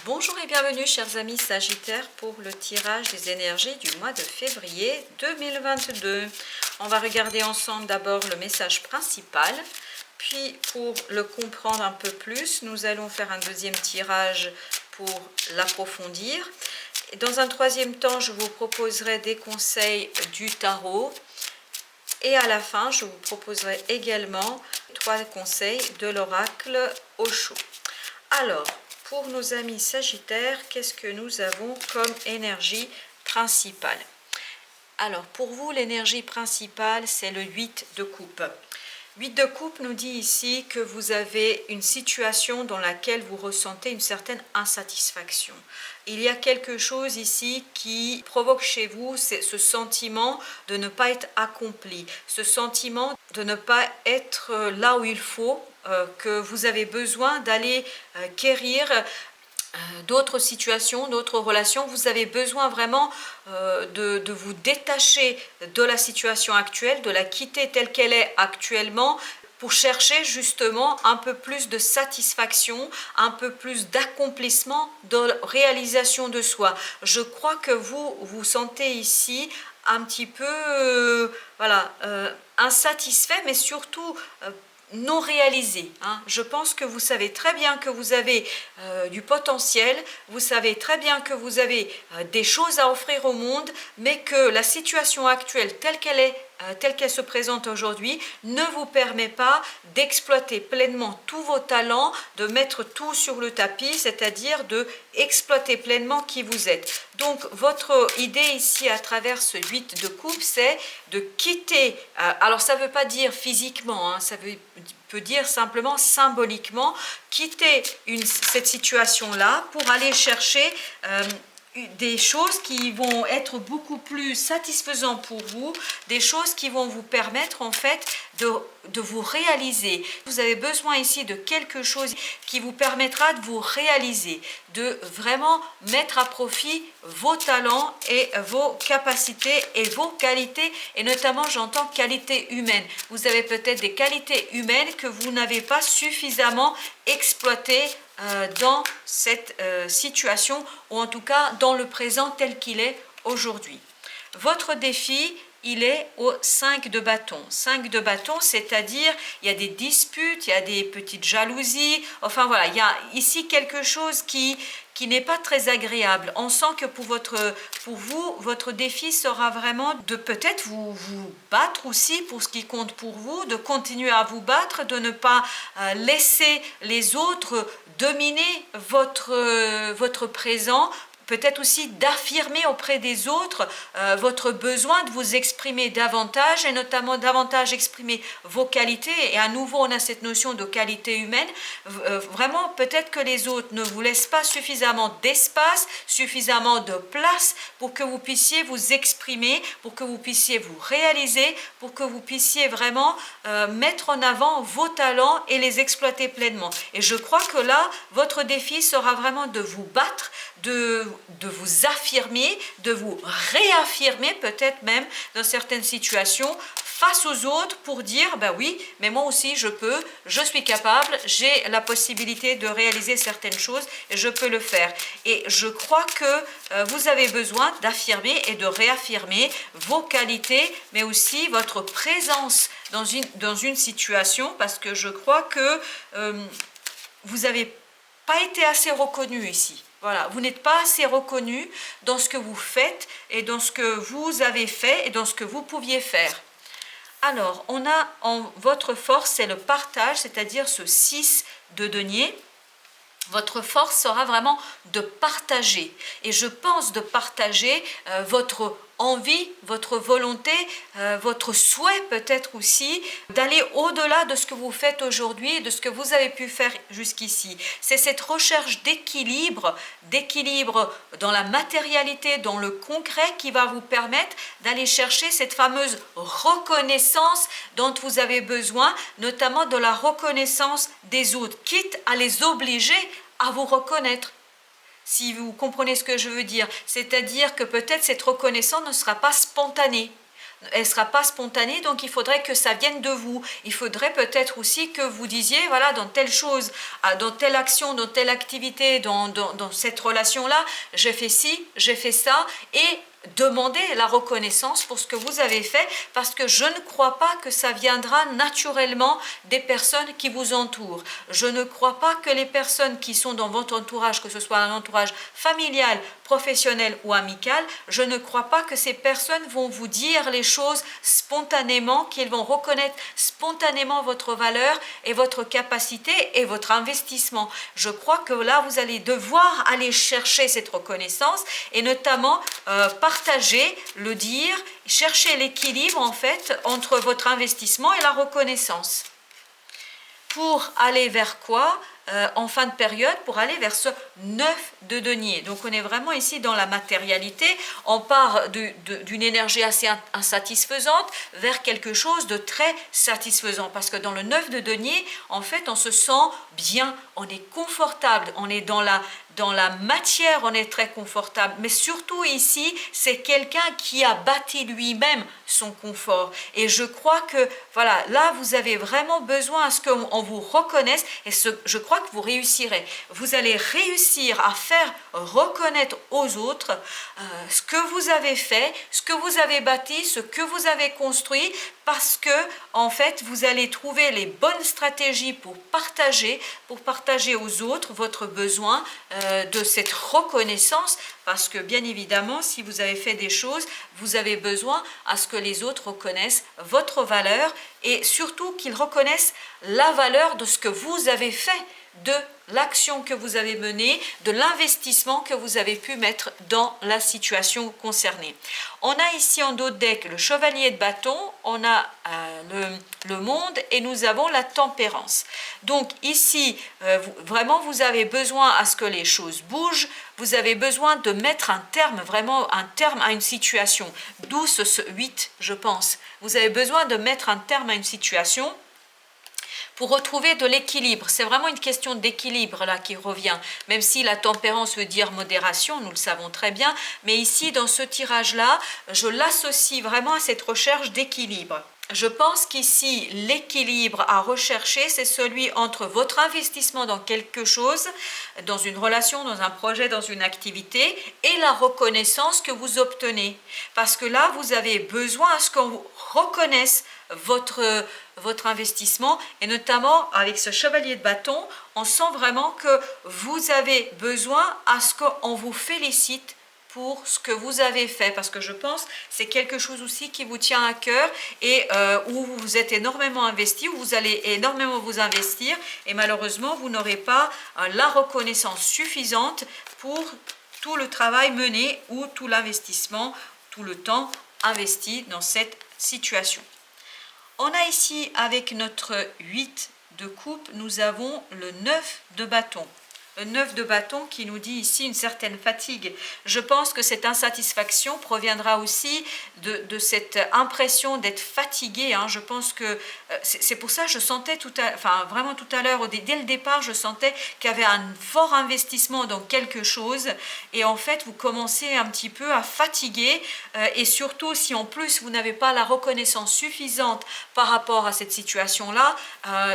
Bonjour et bienvenue chers amis Sagittaires pour le tirage des énergies du mois de février 2022. On va regarder ensemble d'abord le message principal, puis pour le comprendre un peu plus, nous allons faire un deuxième tirage pour l'approfondir. Dans un troisième temps, je vous proposerai des conseils du tarot et à la fin, je vous proposerai également 3 conseils de l'oracle Osho. Alors, pour nos amis Sagittaires, qu'est-ce que nous avons comme énergie principale? Alors, pour vous, l'énergie principale, c'est le 8 de coupe. 8 de coupe nous dit ici que vous avez une situation dans laquelle vous ressentez une certaine insatisfaction. Il y a quelque chose ici qui provoque chez vous ce sentiment de ne pas être accompli, ce sentiment de ne pas être là où il faut, que vous avez besoin d'aller quérir d'autres situations, d'autres relations. Vous avez besoin vraiment de vous détacher de la situation actuelle, de la quitter telle qu'elle est actuellement, pour chercher justement un peu plus de satisfaction, un peu plus d'accomplissement, de réalisation de soi. Je crois que vous vous sentez ici un petit peu insatisfait, mais surtout non réalisé. Je pense que vous savez très bien que vous avez du potentiel, vous savez très bien que vous avez des choses à offrir au monde, mais que la situation actuelle telle qu'elle se présente aujourd'hui, ne vous permet pas d'exploiter pleinement tous vos talents, de mettre tout sur le tapis, c'est-à-dire de exploiter pleinement qui vous êtes. Donc votre idée ici à travers ce 8 de coupe, c'est de quitter, alors ça ne veut pas dire physiquement, ça peut dire simplement symboliquement, quitter cette situation-là pour aller chercher des choses qui vont être beaucoup plus satisfaisantes pour vous, des choses qui vont vous permettre en fait de vous réaliser. Vous avez besoin ici de quelque chose qui vous permettra de vous réaliser, de vraiment mettre à profit vos talents et vos capacités et vos qualités, et notamment j'entends qualités humaines. Vous avez peut-être des qualités humaines que vous n'avez pas suffisamment exploitées dans cette situation, ou en tout cas dans le présent tel qu'il est aujourd'hui. Votre défi, il est au 5 de bâton. 5 de bâton, c'est-à-dire il y a des disputes, il y a des petites jalousies, enfin voilà, il y a ici quelque chose qui n'est pas très agréable. On sent que pour vous, votre défi sera vraiment de peut-être vous battre aussi pour ce qui compte pour vous, de continuer à vous battre, de ne pas laisser les autres dominer votre présent, peut-être aussi d'affirmer auprès des autres votre besoin de vous exprimer davantage, et notamment davantage exprimer vos qualités. Et à nouveau, on a cette notion de qualité humaine. Vraiment, peut-être que les autres ne vous laissent pas suffisamment d'espace, suffisamment de place pour que vous puissiez vous exprimer, pour que vous puissiez vous réaliser, pour que vous puissiez vraiment mettre en avant vos talents et les exploiter pleinement. Et je crois que là, votre défi sera vraiment de vous battre, de vous affirmer, de vous réaffirmer peut-être même dans certaines situations face aux autres, pour dire ben oui, mais moi aussi je peux, je suis capable, j'ai la possibilité de réaliser certaines choses et je peux le faire. Et je crois que vous avez besoin d'affirmer et de réaffirmer vos qualités, mais aussi votre présence dans une situation, parce que je crois que vous n'avez pas été assez reconnu ici. Voilà, vous n'êtes pas assez reconnu dans ce que vous faites et dans ce que vous avez fait et dans ce que vous pouviez faire. Alors, on a en votre force, c'est le partage, c'est-à-dire ce 6 de denier. Votre force sera vraiment de partager. Et je pense de partager votre envie, votre volonté, votre souhait peut-être aussi, d'aller au-delà de ce que vous faites aujourd'hui et de ce que vous avez pu faire jusqu'ici. C'est cette recherche d'équilibre dans la matérialité, dans le concret, qui va vous permettre d'aller chercher cette fameuse reconnaissance dont vous avez besoin, notamment de la reconnaissance des autres, quitte à les obliger à vous reconnaître. Si vous comprenez ce que je veux dire, c'est-à-dire que peut-être cette reconnaissance ne sera pas spontanée. elle ne sera pas spontanée, donc il faudrait que ça vienne de vous. Il faudrait peut-être aussi que vous disiez, voilà, dans telle chose, dans telle action, dans telle activité, dans cette relation-là, j'ai fait ci, j'ai fait ça, et demandez la reconnaissance pour ce que vous avez fait, parce que je ne crois pas que ça viendra naturellement des personnes qui vous entourent. Je ne crois pas que les personnes qui sont dans votre entourage, que ce soit un entourage familial, professionnel ou amical, je ne crois pas que ces personnes vont vous dire les choses spontanément, qu'ils vont reconnaître spontanément votre valeur et votre capacité et votre investissement. Je crois que là, vous allez devoir aller chercher cette reconnaissance et notamment partager, le dire, chercher l'équilibre en fait entre votre investissement et la reconnaissance. Pour aller vers quoi? En fin de période, pour aller vers ce 9 de denier. Donc on est vraiment ici dans la matérialité, on part d'une énergie assez insatisfaisante vers quelque chose de très satisfaisant, parce que dans le 9 de denier, en fait, on se sent bien, on est confortable, on est dans la matière, on est très confortable, mais surtout ici, c'est quelqu'un qui a bâti lui-même son confort. Et je crois que, voilà, là, vous avez vraiment besoin à ce qu'on vous reconnaisse, et je crois que vous réussirez. Vous allez réussir à faire reconnaître aux autres ce que vous avez fait, ce que vous avez bâti, ce que vous avez construit, parce que, en fait, vous allez trouver les bonnes stratégies pour partager aux autres votre besoin de cette reconnaissance, parce que bien évidemment, si vous avez fait des choses, vous avez besoin à ce que les autres reconnaissent votre valeur et surtout qu'ils reconnaissent la valeur de ce que vous avez fait, de l'action que vous avez menée, de l'investissement que vous avez pu mettre dans la situation concernée. On a ici en dos de deck le chevalier de bâton, on a le monde et nous avons la tempérance. Donc ici, vraiment vous avez besoin à ce que les choses bougent, vous avez besoin de mettre un terme, vraiment un terme à une situation, d'où ce 8 je pense. Vous avez besoin de mettre un terme à une situation pour retrouver de l'équilibre. C'est vraiment une question d'équilibre là qui revient, même si la tempérance veut dire modération, nous le savons très bien, mais ici dans ce tirage-là, je l'associe vraiment à cette recherche d'équilibre. Je pense qu'ici, l'équilibre à rechercher, c'est celui entre votre investissement dans quelque chose, dans une relation, dans un projet, dans une activité, et la reconnaissance que vous obtenez. Parce que là, vous avez besoin à ce qu'on reconnaisse votre investissement, et notamment avec ce chevalier de bâton, on sent vraiment que vous avez besoin à ce qu'on vous félicite pour ce que vous avez fait, parce que je pense que c'est quelque chose aussi qui vous tient à cœur et où vous êtes énormément investi, où vous allez énormément vous investir, et malheureusement vous n'aurez pas la reconnaissance suffisante pour tout le travail mené ou tout l'investissement, tout le temps investi dans cette situation. On a ici avec notre 8 de coupe, nous avons le 9 de bâton. Le 9 de bâton qui nous dit ici une certaine fatigue. Je pense que cette insatisfaction proviendra aussi de cette impression d'être fatigué. Je pense que c'est pour ça que je sentais vraiment tout à l'heure, dès le départ, je sentais qu'il y avait un fort investissement dans quelque chose. Et en fait, vous commencez un petit peu à fatiguer. Et surtout, si en plus vous n'avez pas la reconnaissance suffisante par rapport à cette situation-là,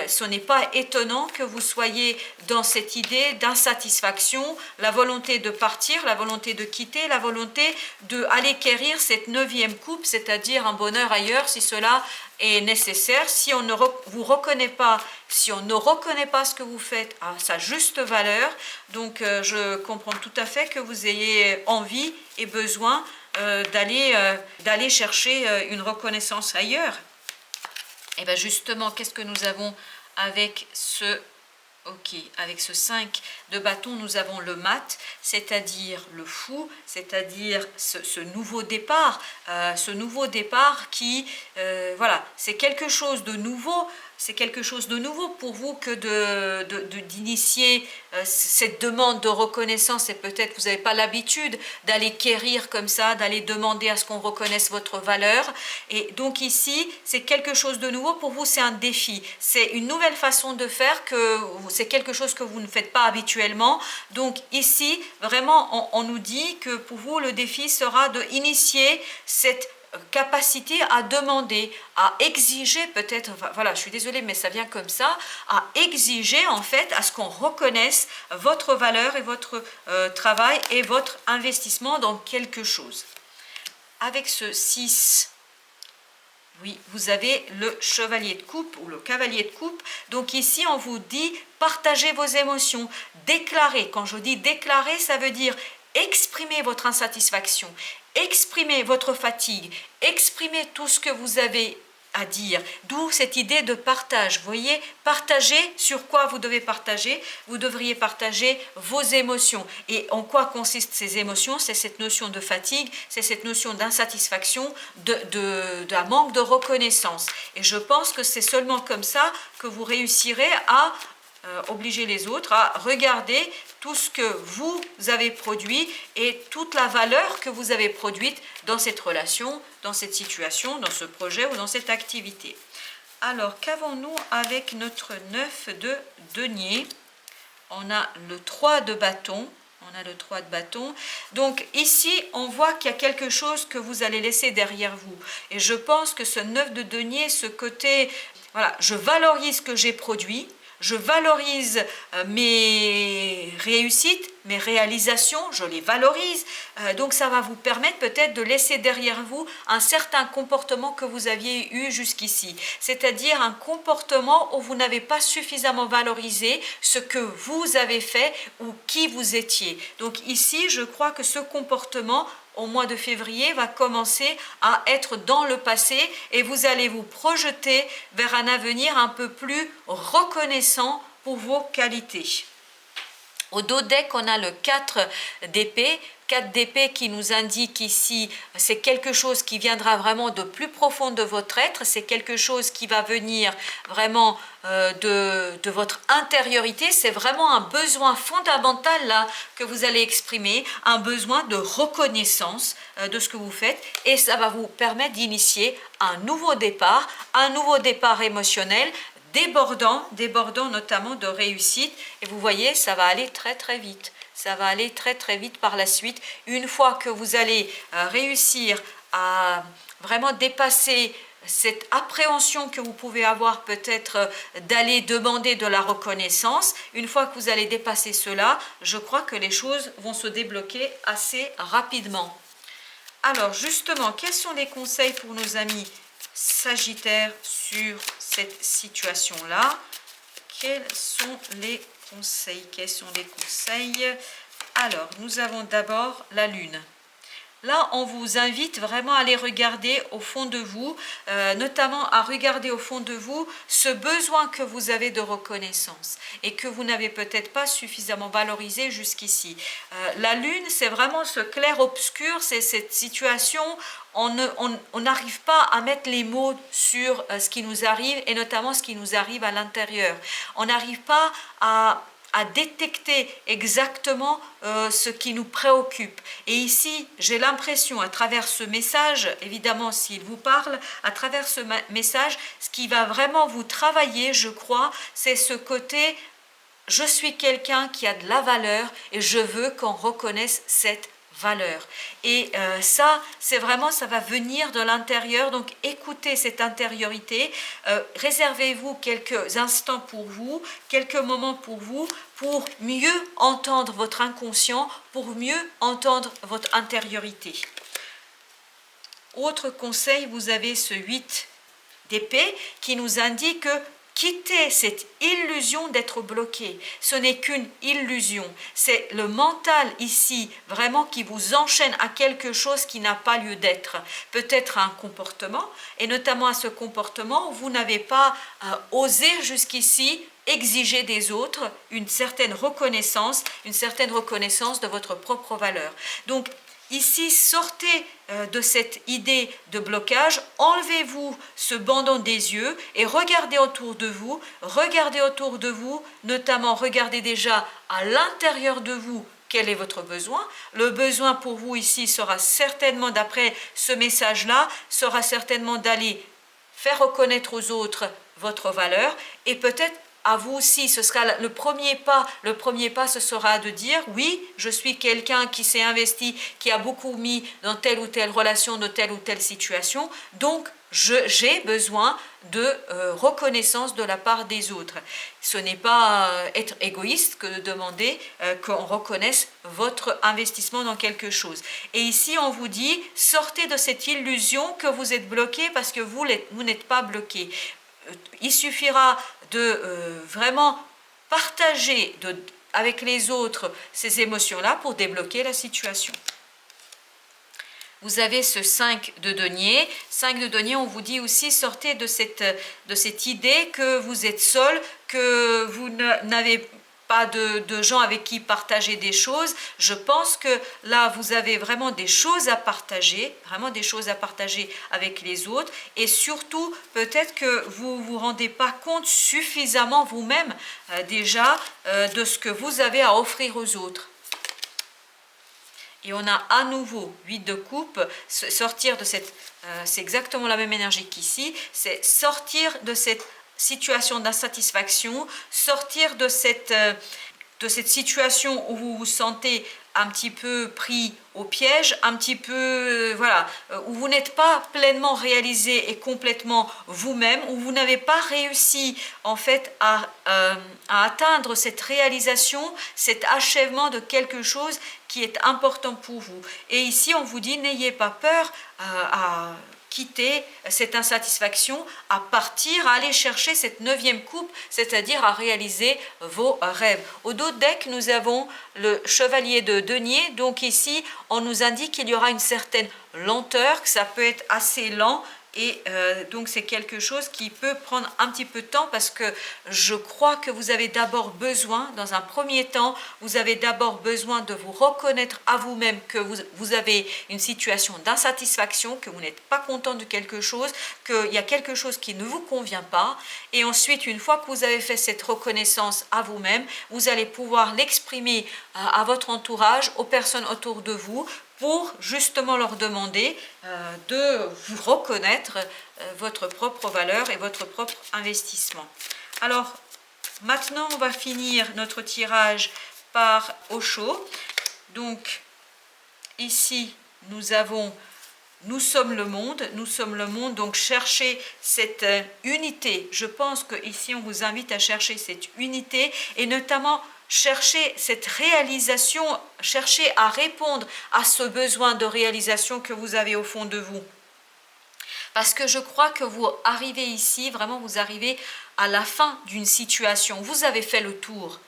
ce n'est pas étonnant que vous soyez dans cette idée d'insatisfaction, la volonté de partir, la volonté de quitter, la volonté d'aller quérir cette 9e coupe, c'est-à-dire un bonheur ailleurs si cela est nécessaire. Si on ne vous reconnaît pas, si on ne reconnaît pas ce que vous faites à sa juste valeur, donc je comprends tout à fait que vous ayez envie et besoin d'aller chercher une reconnaissance ailleurs. Et bien justement, qu'est-ce que nous avons avec ce... Ok, avec ce 5 de bâton, nous avons le mat, c'est-à-dire le fou, c'est-à-dire ce nouveau départ qui, voilà, c'est quelque chose de nouveau. C'est quelque chose de nouveau pour vous que d'initier cette demande de reconnaissance, et peut-être que vous n'avez pas l'habitude d'aller quérir comme ça, d'aller demander à ce qu'on reconnaisse votre valeur. Et donc ici, c'est quelque chose de nouveau pour vous, c'est un défi. C'est une nouvelle façon de faire, c'est quelque chose que vous ne faites pas habituellement. Donc ici, vraiment, on nous dit que pour vous, le défi sera d'initier cette capacité à demander, à exiger peut-être, enfin, voilà, je suis désolée, mais ça vient comme ça, à exiger en fait à ce qu'on reconnaisse votre valeur et votre travail et votre investissement dans quelque chose. Avec ce 6, oui, vous avez le chevalier de coupe ou le cavalier de coupe. Donc ici, on vous dit partagez vos émotions, déclarez. Quand je dis déclarer, ça veut dire exprimer votre insatisfaction, exprimer votre fatigue, exprimer tout ce que vous avez à dire. D'où cette idée de partage. Vous voyez, partager, sur quoi vous devez partager? Vous devriez partager vos émotions. Et en quoi consistent ces émotions? C'est cette notion de fatigue, c'est cette notion d'insatisfaction, d'un manque de reconnaissance. Et je pense que c'est seulement comme ça que vous réussirez à obliger les autres à regarder tout ce que vous avez produit et toute la valeur que vous avez produite dans cette relation, dans cette situation, dans ce projet ou dans cette activité. Alors, qu'avons-nous avec notre 9 de denier? On a le 3 de bâton. On a le 3 de bâton. Donc ici, on voit qu'il y a quelque chose que vous allez laisser derrière vous. Et je pense que ce 9 de denier, ce côté, voilà, je valorise ce que j'ai produit. Je valorise mes réussites, mes réalisations, je les valorise. Donc ça va vous permettre peut-être de laisser derrière vous un certain comportement que vous aviez eu jusqu'ici. C'est-à-dire un comportement où vous n'avez pas suffisamment valorisé ce que vous avez fait ou qui vous étiez. Donc ici, je crois que ce comportement au mois de février va commencer à être dans le passé et vous allez vous projeter vers un avenir un peu plus reconnaissant pour vos qualités. Au dos deck, on a le 4 d'épée. 4 d'épée qui nous indique ici, c'est quelque chose qui viendra vraiment de plus profond de votre être, c'est quelque chose qui va venir vraiment de votre intériorité, c'est vraiment un besoin fondamental là que vous allez exprimer, un besoin de reconnaissance de ce que vous faites et ça va vous permettre d'initier un nouveau départ émotionnel, débordant notamment de réussite et vous voyez, ça va aller très très vite. Ça va aller très très vite par la suite. Une fois que vous allez réussir à vraiment dépasser cette appréhension que vous pouvez avoir peut-être d'aller demander de la reconnaissance, une fois que vous allez dépasser cela, je crois que les choses vont se débloquer assez rapidement. Alors justement, quels sont les conseils pour nos amis Sagittaires sur cette situation-là? Quels sont les conseils? Quels sont les conseils? Alors, nous avons d'abord la Lune. Là, on vous invite vraiment à aller regarder au fond de vous, notamment à regarder au fond de vous ce besoin que vous avez de reconnaissance et que vous n'avez peut-être pas suffisamment valorisé jusqu'ici. La Lune, c'est vraiment ce clair-obscur, c'est cette situation, on n'arrive pas à mettre les mots sur ce qui nous arrive et notamment ce qui nous arrive à l'intérieur. On n'arrive pas à détecter exactement ce qui nous préoccupe. Et ici, j'ai l'impression, à travers ce message, évidemment s'il vous parle, à travers ce message, ce qui va vraiment vous travailler, je crois, c'est ce côté, je suis quelqu'un qui a de la valeur et je veux qu'on reconnaisse cette valeur. Et ça, c'est vraiment, ça va venir de l'intérieur, donc écoutez cette intériorité, réservez-vous quelques instants pour vous, quelques moments pour vous, pour mieux entendre votre inconscient, pour mieux entendre votre intériorité. Autre conseil, vous avez ce 8 d'épée qui nous indique que quittez cette illusion d'être bloqué. Ce n'est qu'une illusion. C'est le mental ici, vraiment, qui vous enchaîne à quelque chose qui n'a pas lieu d'être. Peut-être un comportement, et notamment à ce comportement où vous n'avez pas osé jusqu'ici exiger des autres une certaine reconnaissance de votre propre valeur. Donc, ici, sortez de cette idée de blocage, enlevez-vous ce bandeau des yeux et regardez autour de vous, notamment regardez déjà à l'intérieur de vous quel est votre besoin. Le besoin pour vous ici sera certainement, d'après ce message-là, sera certainement d'aller faire reconnaître aux autres votre valeur et peut-être à vous aussi, ce sera le premier pas. Le premier pas, ce sera de dire, oui, je suis quelqu'un qui s'est investi, qui a beaucoup mis dans telle ou telle relation, dans telle ou telle situation, donc j'ai besoin de reconnaissance de la part des autres. Ce n'est pas être égoïste que de demander qu'on reconnaisse votre investissement dans quelque chose. Et ici, on vous dit, sortez de cette illusion que vous êtes bloqué parce que vous n'êtes pas bloqué. Il suffira de vraiment partager avec les autres ces émotions-là pour débloquer la situation. Vous avez ce 5 de denier. 5 de denier, on vous dit aussi, sortez de cette idée que vous êtes seul, que vous n'avez pas de gens avec qui partager des choses. Je pense que là, vous avez vraiment des choses à partager, vraiment des choses à partager avec les autres. Et surtout, peut-être que vous ne vous rendez pas compte suffisamment vous-même déjà de ce que vous avez à offrir aux autres. Et on a à nouveau 8 de coupe, sortir de cette, c'est exactement la même énergie qu'ici, c'est sortir de cette situation d'insatisfaction, sortir de cette situation où vous vous sentez un petit peu pris au piège, un petit peu, voilà, où vous n'êtes pas pleinement réalisé et complètement vous-même, où vous n'avez pas réussi en fait à atteindre cette réalisation, cet achèvement de quelque chose qui est important pour vous. Et ici, on vous dit, n'ayez pas peur à quitter cette insatisfaction, à partir, à aller chercher cette 9e coupe, c'est-à-dire à réaliser vos rêves. Au dos de deck, nous avons le chevalier de denier, donc ici, on nous indique qu'il y aura une certaine lenteur, que ça peut être assez lent, et donc c'est quelque chose qui peut prendre un petit peu de temps parce que je crois que vous avez d'abord besoin, dans un premier temps, vous avez d'abord besoin de vous reconnaître à vous-même que vous avez une situation d'insatisfaction, que vous n'êtes pas content de quelque chose, qu'il y a quelque chose qui ne vous convient pas. Et ensuite, une fois que vous avez fait cette reconnaissance à vous-même, vous allez pouvoir l'exprimer à votre entourage, aux personnes autour de vous, pour justement leur demander de vous reconnaître votre propre valeur et votre propre investissement. Alors, maintenant, on va finir notre tirage par Osho. Donc, ici, nous avons « Nous sommes le monde », donc cherchez cette unité. Je pense qu'ici, on vous invite à chercher cette unité et notamment cherchez cette réalisation, cherchez à répondre à ce besoin de réalisation que vous avez au fond de vous. Parce que je crois que vous arrivez ici, vraiment vous arrivez à la fin d'une situation. Vous avez fait le tour.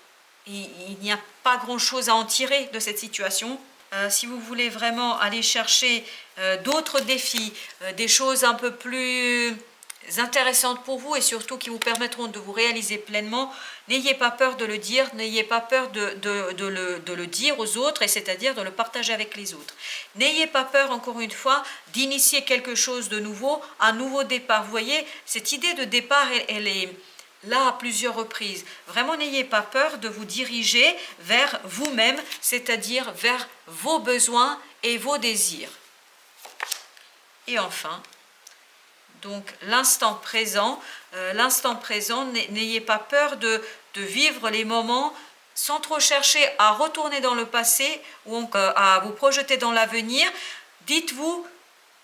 Il n'y a pas grand-chose à en tirer de cette situation. Si vous voulez vraiment aller chercher d'autres défis, des choses un peu plus intéressantes pour vous et surtout qui vous permettront de vous réaliser pleinement, n'ayez pas peur de le dire, n'ayez pas peur de le dire aux autres, et c'est-à-dire de le partager avec les autres. N'ayez pas peur, encore une fois, d'initier quelque chose de nouveau, un nouveau départ. Vous voyez, cette idée de départ, elle est là à plusieurs reprises. Vraiment, n'ayez pas peur de vous diriger vers vous-même, c'est-à-dire vers vos besoins et vos désirs. Et enfin, donc l'instant présent, n'ayez pas peur de vivre les moments sans trop chercher à retourner dans le passé ou à vous projeter dans l'avenir. Dites-vous,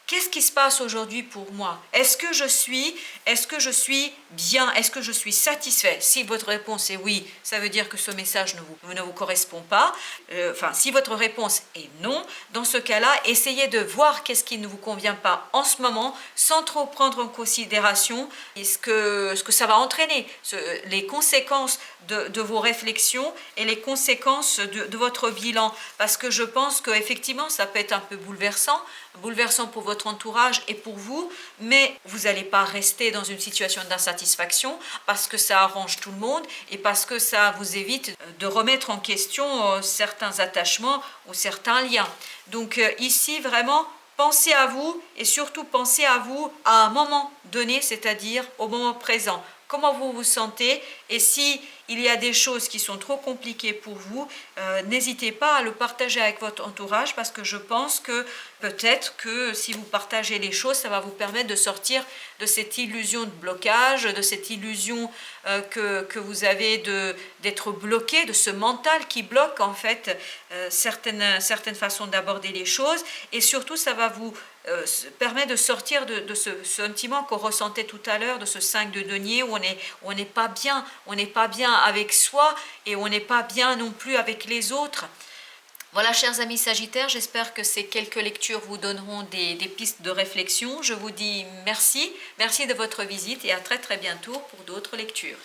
qu'est-ce qui se passe aujourd'hui pour moi? Est-ce que je suis bien? Est-ce que je suis satisfait? Si votre réponse est oui, ça veut dire que ce message ne vous correspond pas. Si votre réponse est non, dans ce cas-là, essayez de voir qu'est-ce qui ne vous convient pas en ce moment, sans trop prendre en considération ce que ça va entraîner, les conséquences de vos réflexions et les conséquences de votre bilan. Parce que je pense qu'effectivement, ça peut être un peu bouleversant pour votre entourage et pour vous, mais vous n'allez pas rester dans une situation d'insatisfaction parce que ça arrange tout le monde et parce que ça vous évite de remettre en question certains attachements ou certains liens. Donc ici, vraiment, pensez à vous et surtout pensez à vous à un moment donné, c'est-à-dire au moment présent. Comment vous vous sentez, et si il y a des choses qui sont trop compliquées pour vous, n'hésitez pas à le partager avec votre entourage, parce que je pense que peut-être que si vous partagez les choses, ça va vous permettre de sortir de cette illusion de blocage, de cette illusion que vous avez d'être bloqué, de ce mental qui bloque en fait certaines façons d'aborder les choses, et surtout ça va vous permet de sortir de ce sentiment qu'on ressentait tout à l'heure, de ce 5 de denier où on n'est pas bien, on n'est pas bien avec soi et on n'est pas bien non plus avec les autres. Voilà, chers amis Sagittaires, j'espère que ces quelques lectures vous donneront des pistes de réflexion. Je vous dis merci de votre visite et à très bientôt pour d'autres lectures.